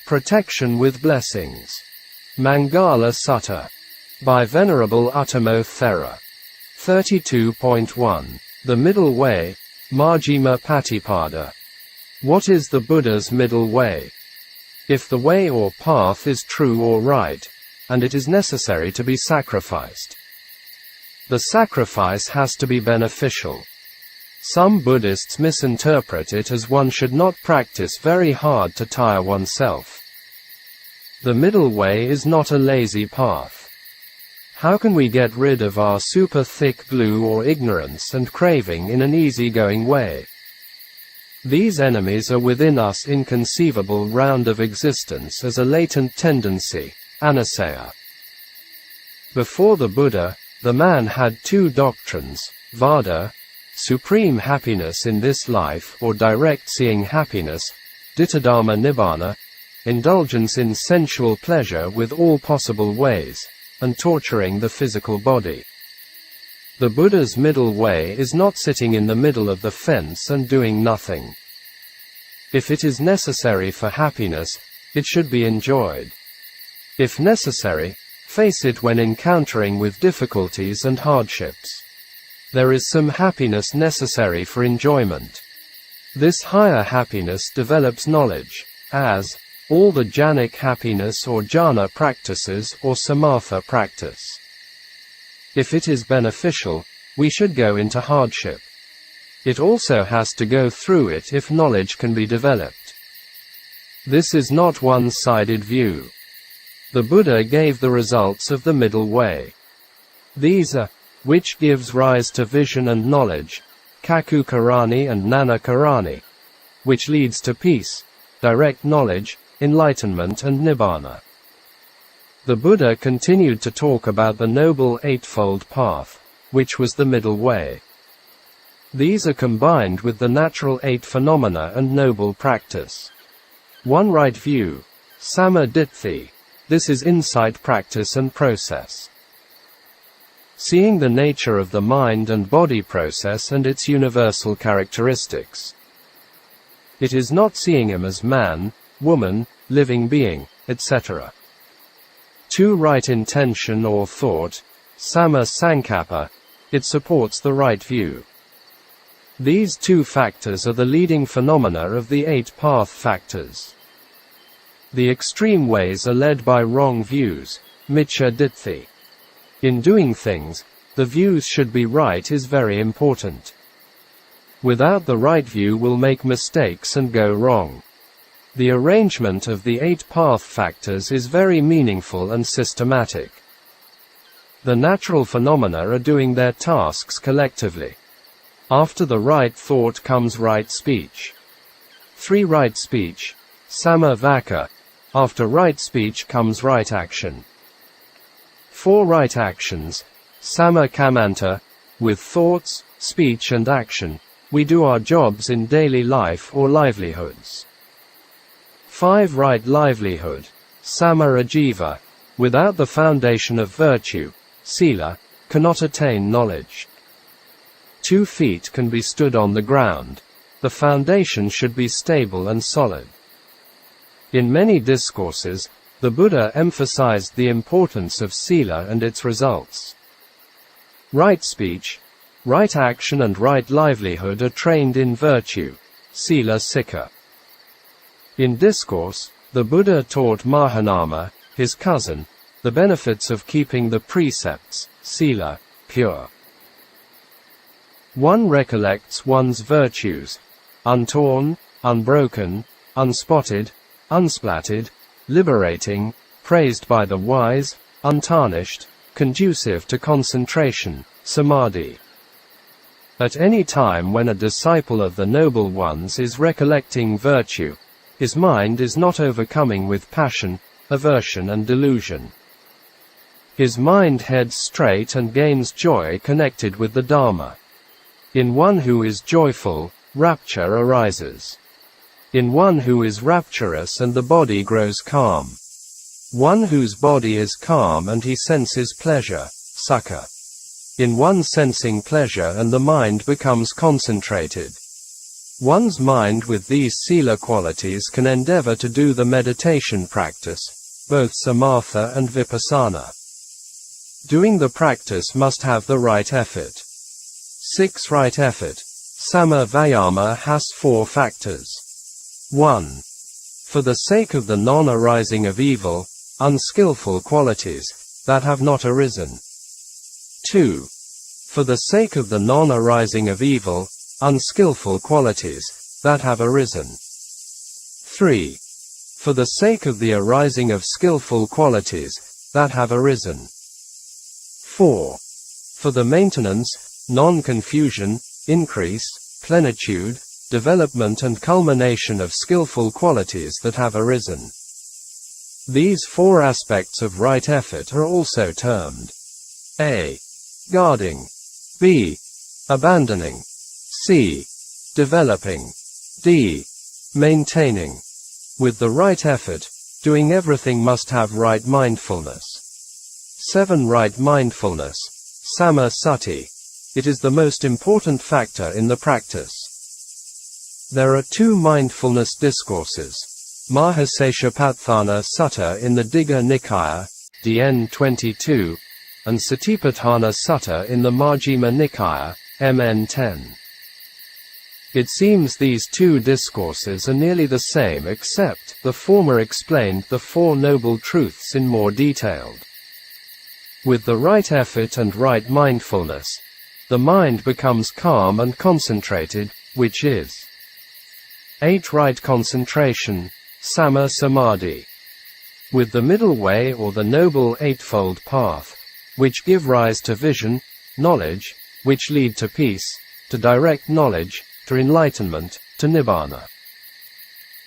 Protection with Blessings. Maṅgala Sutta. By Venerable Uttamo Thera. 32.1. The Middle Way, Majjhimā Patipadā. What is the Buddha's middle way? If the way or path is true or right, and it is necessary to be sacrificed, the sacrifice has to be beneficial. Some Buddhists misinterpret it as one should not practice very hard to tire oneself. The middle way is not a lazy path. How can we get rid of our super thick glue or ignorance and craving in an easy-going way? These enemies are within us, inconceivable round of existence as a latent tendency, anusaya. Before the Buddha, the man had two doctrines, vada, supreme happiness in this life or direct seeing happiness, dittadhamma nibbana, indulgence in sensual pleasure with all possible ways, and torturing the physical body. The Buddha's middle way is not sitting in the middle of the fence and doing nothing. If it is necessary for happiness, it should be enjoyed. If necessary, face it when encountering with difficulties and hardships. There is some happiness necessary for enjoyment. This higher happiness develops knowledge, as all the jhanic happiness or jhana practices or samatha practice. If it is beneficial, we should go into hardship. It also has to go through it if knowledge can be developed. This is not one-sided view. The Buddha gave the results of the middle way. These are, which gives rise to vision and knowledge, kakukarani and nanakarani, which leads to peace, direct knowledge, enlightenment and nibbana. The Buddha continued to talk about the Noble Eightfold Path, which was the middle way. These are combined with the natural eight phenomena and noble practice. One right view, Samāpatti. This is insight practice and process. Seeing the nature of the mind and body process and its universal characteristics. It is not seeing him as man, woman, living being, etc. 2. Right intention or thought, Samma Sankappa. It supports the right view. These two factors are the leading phenomena of the 8 path factors. The extreme ways are led by wrong views, miccha ditthi. In doing things, the views should be right is very important. Without the right view will make mistakes and go wrong. The arrangement of the 8 path factors is very meaningful and systematic. The natural phenomena are doing their tasks collectively. After the right thought comes right speech. 3. Right speech, Samma Vaka. After right speech comes right action. 4. Right actions, Samma Kammanta. With thoughts, speech and action, we do our jobs in daily life or livelihoods. 5. Right livelihood, Samma Ajiva. Without the foundation of virtue, sila, cannot attain knowledge. 2 feet can be stood on the ground. The foundation should be stable and solid. In many discourses, the Buddha emphasized the importance of sila and its results. Right speech, right action and right livelihood are trained in virtue, sila sikha. In discourse, the Buddha taught Mahanama, his cousin, the benefits of keeping the precepts, sila, pure. One recollects one's virtues, untorn, unbroken, unspotted, unsplattered, liberating, praised by the wise, untarnished, conducive to concentration, samadhi. At any time when a disciple of the Noble Ones is recollecting virtue, his mind is not overcoming with passion, aversion and delusion. His mind heads straight and gains joy connected with the Dharma. In one who is joyful, rapture arises. In one who is rapturous and the body grows calm. One whose body is calm and he senses pleasure, sukha. In one sensing pleasure and the mind becomes concentrated. One's mind with these sila qualities can endeavor to do the meditation practice, both samatha and vipassana. Doing the practice must have the right effort. 6. Right effort. Sama Vayama has 4 factors. 1. For the sake of the non-arising of evil, unskillful qualities, that have not arisen. 2. For the sake of the non-arising of evil, unskillful qualities, that have arisen. 3. For the sake of the arising of skillful qualities, that have arisen. 4. For the maintenance, non-confusion, increase, plenitude, development and culmination of skillful qualities that have arisen. These 4 aspects of right effort are also termed A. Guarding, B. Abandoning, C. Developing, D. Maintaining. With the right effort, doing everything must have right mindfulness. 7. Right mindfulness, Samāpatti. It is the most important factor in the practice. There are 2 mindfulness discourses. Mahāseshapatthana Sutta in the Digha Nikaya, DN 22, and Satipatthana Sutta in the Majjhimā Nikaya, MN 10. It seems these 2 discourses are nearly the same, except the former explained the 4 Noble Truths in more detail. With the right effort and right mindfulness, the mind becomes calm and concentrated, which is 8. Right concentration, Samma Samadhi. With the middle way or the Noble Eightfold Path, which give rise to vision, knowledge, which lead to peace, to direct knowledge, to enlightenment, to Nibbana.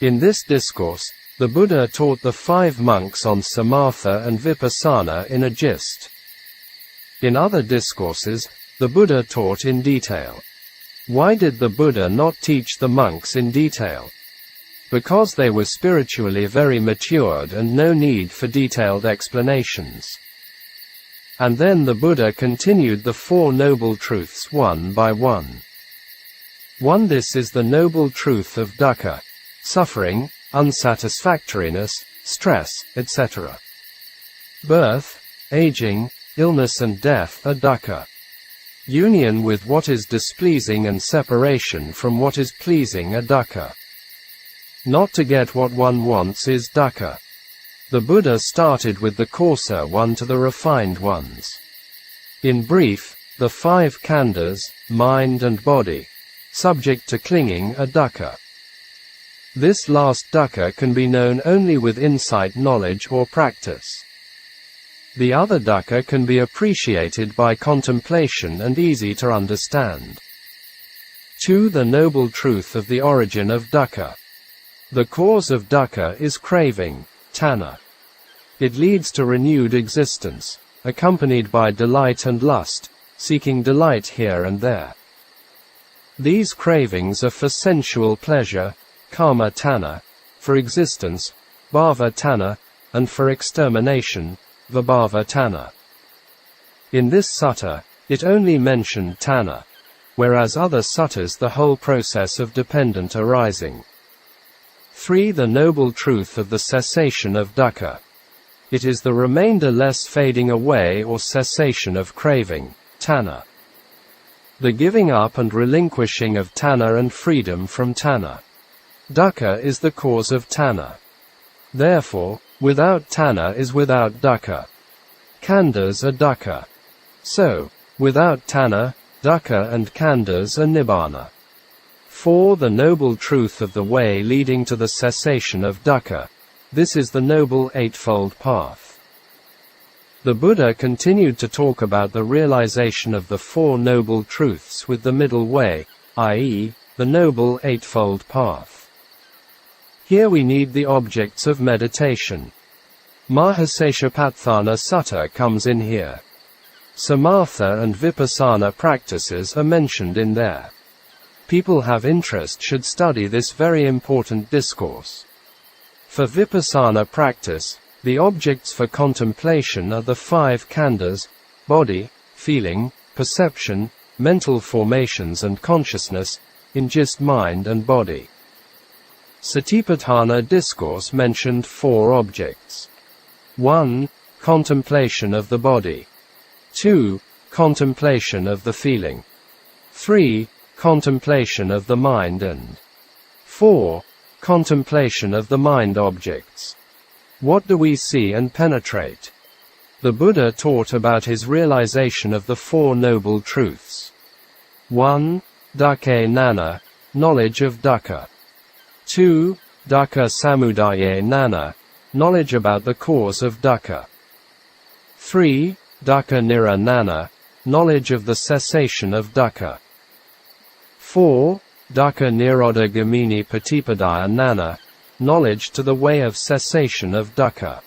In this discourse, the Buddha taught the 5 monks on Samatha and Vipassana in a gist. In other discourses, the Buddha taught in detail. Why did the Buddha not teach the monks in detail? Because they were spiritually very matured and no need for detailed explanations. And then the Buddha continued the 4 Noble Truths one by one. 1. This is the noble truth of dukkha, suffering, unsatisfactoriness, stress, etc. Birth, aging, illness and death are dukkha. Union with what is displeasing and separation from what is pleasing are dukkha. Not to get what one wants is dukkha. The Buddha started with the coarser one to the refined ones. In brief, the 5 khandhas, mind and body, subject to clinging are dukkha. This last dukkha can be known only with insight knowledge or practice. The other dukkha can be appreciated by contemplation and easy to understand. 2. The noble truth of the origin of dukkha. The cause of dukkha is craving, tanha. It leads to renewed existence, accompanied by delight and lust, seeking delight here and there. These cravings are for sensual pleasure, kama tanha, for existence, bhava tanha, and for extermination, vibhava tanha. In this sutta, it only mentioned tanha, whereas other suttas the whole process of dependent arising. 3. The noble truth of the cessation of dukkha. It is the remainder less fading away or cessation of craving, tanha. The giving up and relinquishing of tanha and freedom from tanha. Dukkha is the cause of tanha. Therefore, without tanha is without dukkha. Khandhas are dukkha. So, without tanha, dukkha and khandhas are nibbana. 4. The noble truth of the way leading to the cessation of dukkha. This is the Noble Eightfold Path. The Buddha continued to talk about the realization of the 4 Noble Truths with the middle way, i.e., the Noble Eightfold Path. Here we need the objects of meditation. Mahāseshapatthana Sutta comes in here. Samatha and Vipassana practices are mentioned in there. People have interest should study this very important discourse. For Vipassana practice, the objects for contemplation are the 5 khandhas, body, feeling, perception, mental formations and consciousness, in just mind and body. Satipatthana discourse mentioned 4 objects. 1. Contemplation of the body. 2. Contemplation of the feeling. 3. Contemplation of the mind, and 4. Contemplation of the mind objects. What do we see and penetrate? The Buddha taught about his realization of the 4 noble truths. 1. Dukkha nana, knowledge of dukkha. 2. Dukkha samudaya nana, knowledge about the cause of dukkha. 3. Dukkha niranana, knowledge of the cessation of dukkha. 4. Dukkha nirodha gamini patipadā nana, knowledge to the way of cessation of dukkha.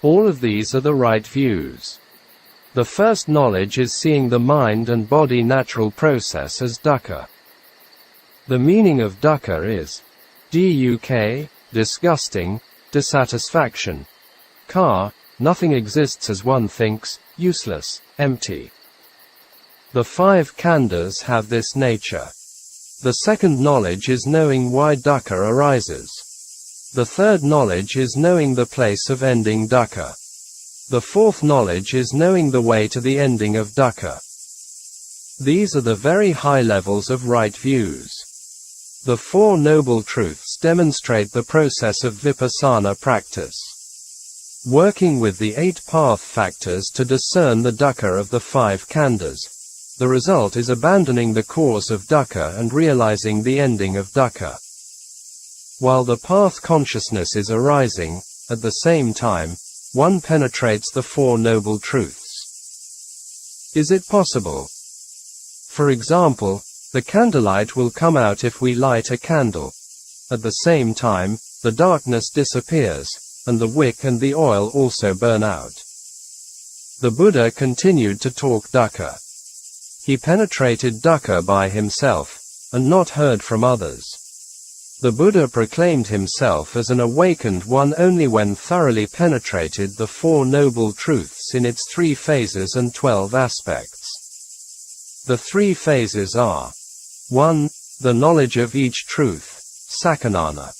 All of these are the right views. The first knowledge is seeing the mind and body natural process as dukkha. The meaning of dukkha is dukkha, disgusting, dissatisfaction. Ka, nothing exists as one thinks, useless, empty. The 5 khandhas have this nature. The second knowledge is knowing why dukkha arises. The third knowledge is knowing the place of ending dukkha. The fourth knowledge is knowing the way to the ending of dukkha. These are the very high levels of right views. The 4 noble truths demonstrate the process of vipassana practice. Working with the 8 path factors to discern the dukkha of the 5 khandhas, the result is abandoning the cause of dukkha and realizing the ending of dukkha. While the path consciousness is arising, at the same time, one penetrates the 4 noble truths. Is it possible? For example, the candlelight will come out if we light a candle. At the same time, the darkness disappears, and the wick and the oil also burn out. The Buddha continued to talk dukkha. He penetrated dukkha by himself, and not heard from others. The Buddha proclaimed himself as an awakened one only when thoroughly penetrated the 4 noble truths in its 3 phases and 12 aspects. The 3 phases are: 1. The knowledge of each truth, sakkanana.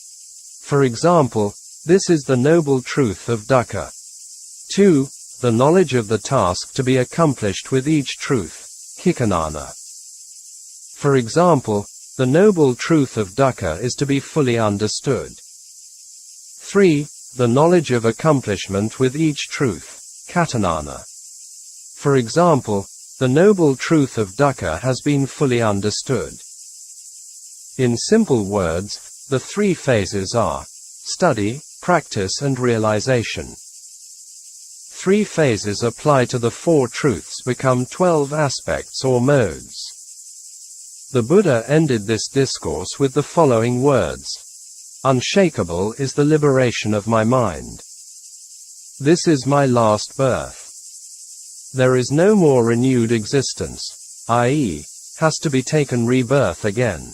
For example, this is the noble truth of dukkha. 2. The knowledge of the task to be accomplished with each truth, kikkanana. For example, the noble truth of dukkha is to be fully understood. 3. The knowledge of accomplishment with each truth, kattanana. For example, the noble truth of dukkha has been fully understood. In simple words, the 3 phases are study, practice and realization. 3 phases apply to the 4 truths become 12 aspects or modes. The Buddha ended this discourse with the following words: "Unshakable is the liberation of my mind. This is my last birth. There is no more renewed existence, i.e., has to be taken rebirth again."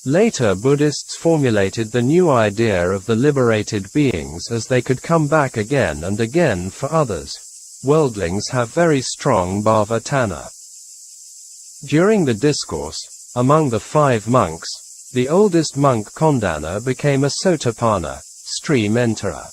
Later Buddhists formulated the new idea of the liberated beings as they could come back again and again for others. Worldlings have very strong bhava-tanha. During the discourse, among the 5 monks, the oldest monk Kondana became a Sotapanna, stream enterer.